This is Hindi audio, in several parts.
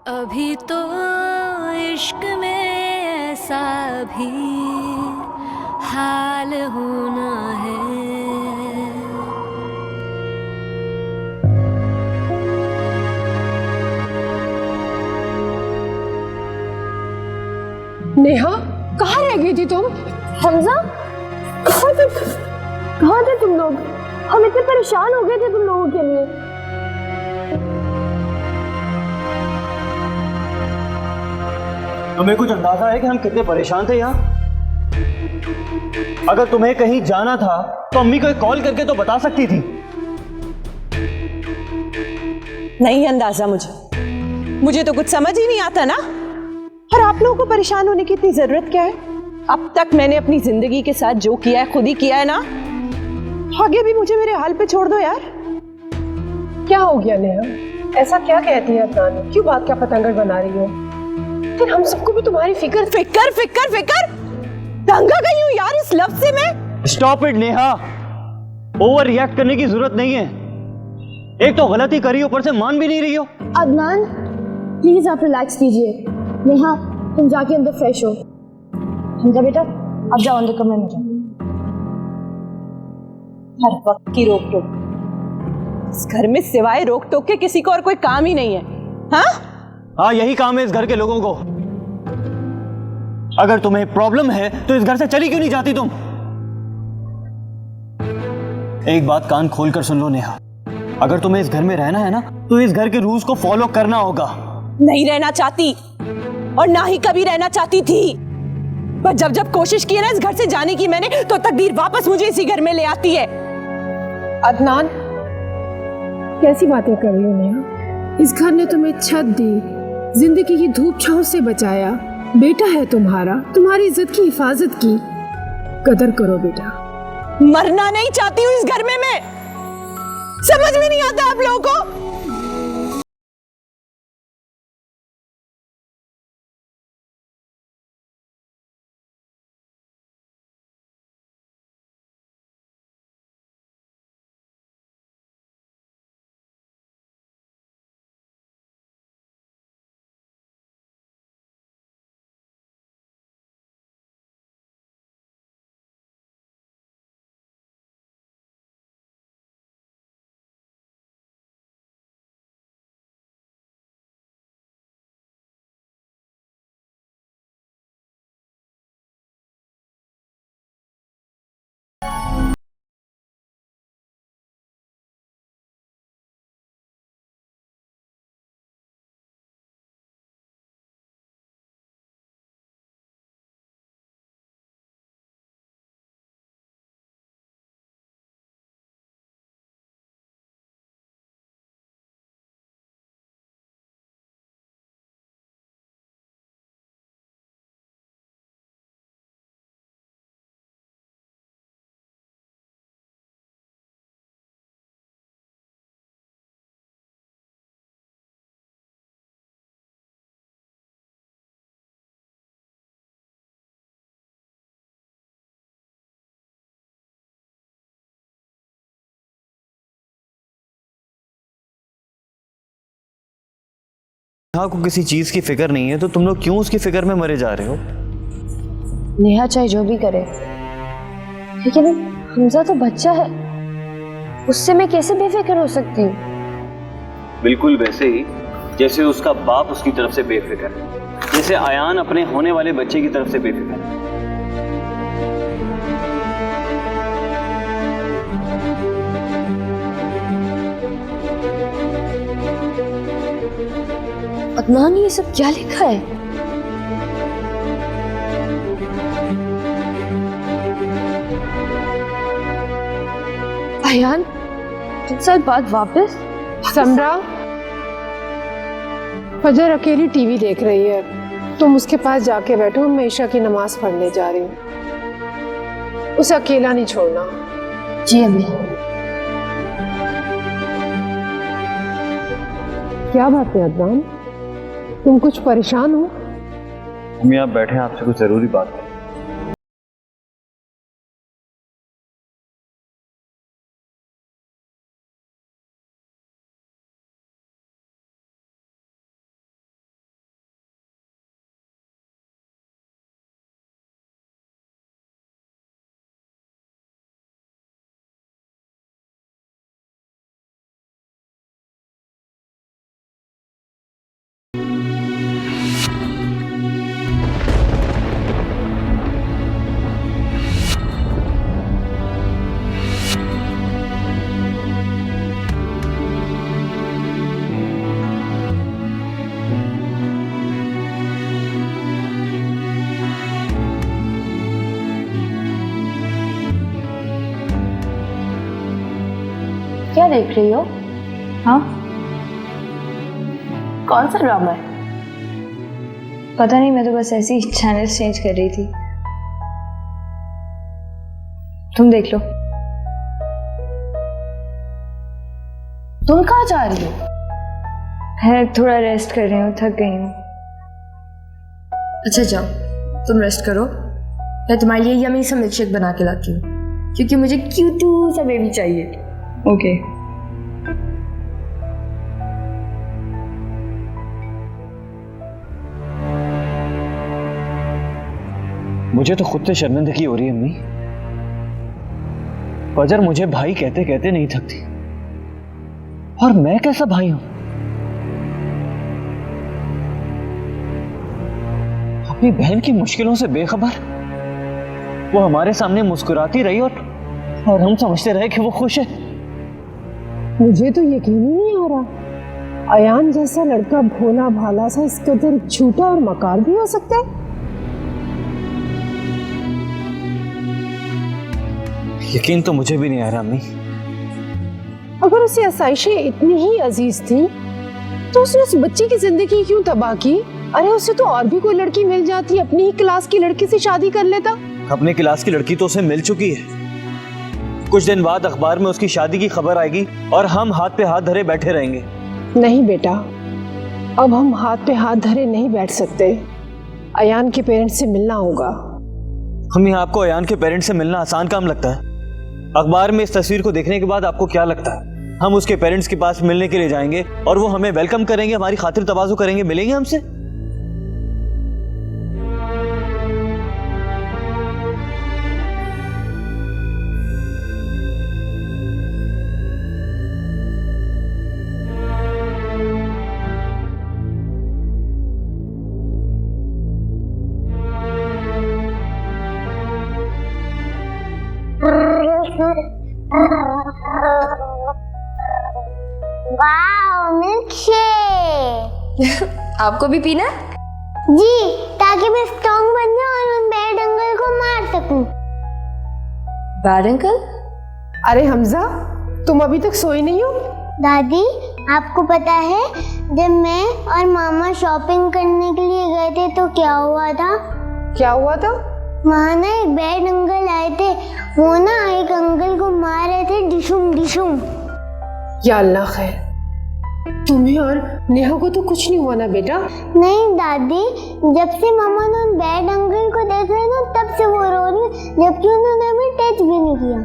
अभी तो इश्क में ऐसा भी हाल होना है। नेहा, कहाँ रह गई थी तुम? हमजा, कहाँ थे तुम लोग? हम इतने परेशान हो गए थे तुम लोगों के लिए। तुम्हें कुछ अंदाजा है कि हम कितने परेशान थे यहाँ? अगर तुम्हें कहीं जाना था तो अम्मी को एक कॉल करके तो बता सकती थी। नहीं अंदाजा मुझे तो कुछ समझ ही नहीं आता ना। और आप लोगों को परेशान होने की इतनी जरूरत क्या है? अब तक मैंने अपनी जिंदगी के साथ जो किया है खुद ही किया है ना। आगे भी मुझे मेरे हाल पे छोड़ दो यार। क्या हो गया नेहा? ऐसा क्या कहती है अदनान? क्यों बात का पतंगर बना रही हो? फिर हम सबको भी तुम्हारी फिक्र दंगा गई हूँ यार इस लफ्ज से मैं। Stop it Neha, over react करने की जरूरत नहीं है। एक तो गलती करी, ऊपर से मान भी नहीं रही हो। अदनान, प्लीज आप रिलैक्स कीजिए। नेहा, तुम जाके अंदर फ्रेश हो। हमजा बेटा, अब जाओ अंदर कमरे में जाओ। हर वक्त की रोक टोक। इस घर में सिवाय रोक टोक के किसी को और कोई काम ही नहीं है। हाँ, यही काम है इस घर के लोगों को। अगर तुम्हें प्रॉब्लम है तो इस घर से चली क्यों नहीं जाती तुम? एक बात कान खोलकर सुन लो नेहा, अगर तुम्हें इस घर में रहना है ना तो इस घर के रूल्स को फॉलो करना होगा। नहीं रहना चाहती और ना ही कभी रहना चाहती थी। पर जब जब कोशिश की है ना इस घर से जाने की मैंने, तो तकदीर वापस मुझे इसी घर में ले आती है। अदनान, कैसी बातें कर रही हो नेहा? इस घर ने तुम्हें छत दी, जिंदगी की धूप छांव से बचाया, बेटा है तुम्हारा, तुम्हारी इज्जत की हिफाजत की। कदर करो बेटा। मरना नहीं चाहती हूँ इस घर में मैं। समझ में नहीं आता आप लोगों को। नेहा को किसी चीज की फिक्र नहीं है तो तुम लोग क्यों उसकी फिक्र में मरे जा रहे हो? नेहा चाहे जो भी करे, लेकिन हमजा तो बच्चा है, उससे मैं कैसे बेफिक्र हो सकती हूँ? बिल्कुल वैसे ही जैसे उसका बाप उसकी तरफ से बेफिक्र है, जैसे आयान अपने होने वाले बच्चे की तरफ से बेफिक्र है। अदनान, ये सब क्या लिखा है? आयान, तुमसे एक बात वापस? समरा, फजर अकेली टीवी देख रही है, तुम उसके पास जाके बैठो। मैं ईशा की नमाज पढ़ने जा रही हूँ, उसे अकेला नहीं छोड़ना। जी अम्मी। क्या बात है अदनान, तुम कुछ परेशान हो? हम यहाँ बैठे हैं, आपसे कुछ जरूरी बात है। देख रही हो? हाँ, कौन सा ड्रामा है? पता नहीं, मैं तो बस ऐसे ही चैनल चेंज कर रही थी। तुम देख लो। तुम कहाँ जा रही हो? मैं थोड़ा रेस्ट कर रही हूँ, थक गई हूँ। अच्छा जाओ, तुम रेस्ट करो। मैं तुम्हारे लिए यम्मी सा मिल्कशेक बना के लाती हूँ, क्योंकि मुझे क्यूटू सा बेबी चाहिए। ओके। मुझे तो खुद से शर्मिंदगी हो रही है अम्मी। फजर मुझे भाई कहते कहते नहीं थकती, और मैं कैसा भाई हूं? अपनी बहन की मुश्किलों से बेखबर वो हमारे सामने मुस्कुराती रही, और हम समझते रहे कि वो खुश है। मुझे तो यकीन ही नहीं आ रहा, अयान जैसा लड़का भोला भाला सा इस कदर झूठा और मकार भी हो सकता है। यकीन तो मुझे भी नहीं आ रहा अम्मी। अगर उसे आसाइशें इतनी ही अजीज थी तो उसने उस बच्ची की जिंदगी क्यों तबाह की? अरे उसे तो और भी कोई लड़की मिल जाती, अपनी ही क्लास की लड़की से शादी कर लेता। अपने क्लास की लड़की तो उसे मिल चुकी है। कुछ दिन बाद अखबार में उसकी शादी की खबर आएगी और हम हाथ पे हाथ धरे बैठे रहेंगे। नहीं बेटा, अब हम हाथ पे हाथ धरे नहीं बैठ सकते। अयान के पेरेंट्स से मिलना होगा। अम्मी, आपको अयान के पेरेंट्स से मिलना आसान काम लगता है? अखबार में इस तस्वीर को देखने के बाद आपको क्या लगता है हम उसके पेरेंट्स के पास मिलने के लिए जाएंगे और वो हमें वेलकम करेंगे, हमारी खातिर तवाज़ु करेंगे, मिलेंगे हमसे? Wow, milkshake. आपको भी पीना? जी, ताकि मैं स्ट्रॉन्ग बन जाऊं और उन बैड अंकल को मार सकूं। Bad uncle? अरे हमजा, तुम अभी तक सोई नहीं हो? दादी, आपको पता है जब मैं और मामा शॉपिंग करने के लिए गए थे तो क्या हुआ था? क्या हुआ था? वहाँ ना एक बैड अंकल आए थे। वो ना एक अंकल को मार रहे थे, डिशुम डिशुम। या अल्लाह खैर, तुम्हें और नेहा को तो कुछ नहीं हुआ ना बेटा? नहीं दादी, जब से मामा ने उन बैड अंकल को देखा है ना, तब से वो रो रही है, जबकि उन्होंने अभी टच भी नहीं किया।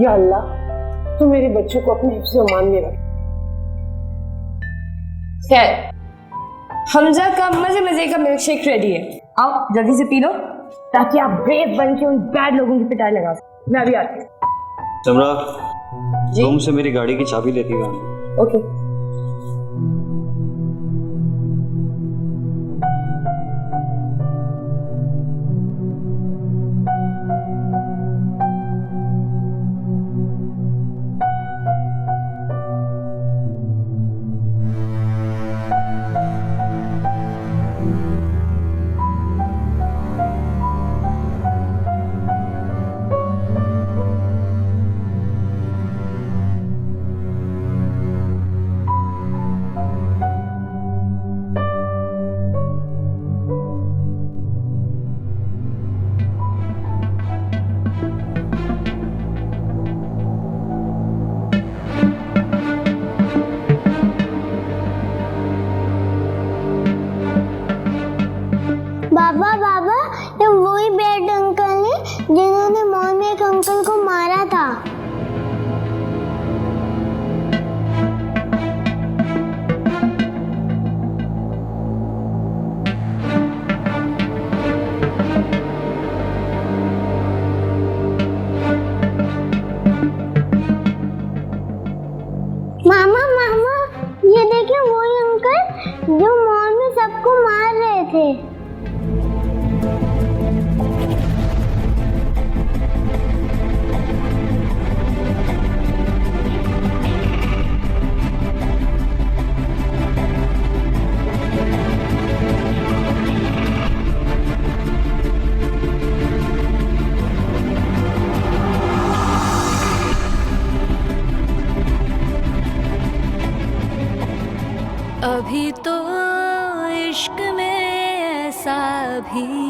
या अल्लाह, तू मेरे बच्चों को अपने हिफ्ज़-ओ-मान में रख। खैर, हमजा का मजे मजे का मिल्कशेक रेडी है। आओ जल्दी से पी लो, ताकि आप ब्रेव बन के उन बैड लोगों की पिटाई लगा सको। मैं अभी आती हूँ। समरा, तुम से मेरी गाड़ी की चाबी लेती हूँ। ओके। बाबा बाबा, ये वही बैड अंकल है जिन्होंने मॉल में एक अंकल को मारा था। मामा मामा, ये देखिए वही अंकल जो मॉल में सबको मार रहे थे। कभी तो इश्क में ऐसा भी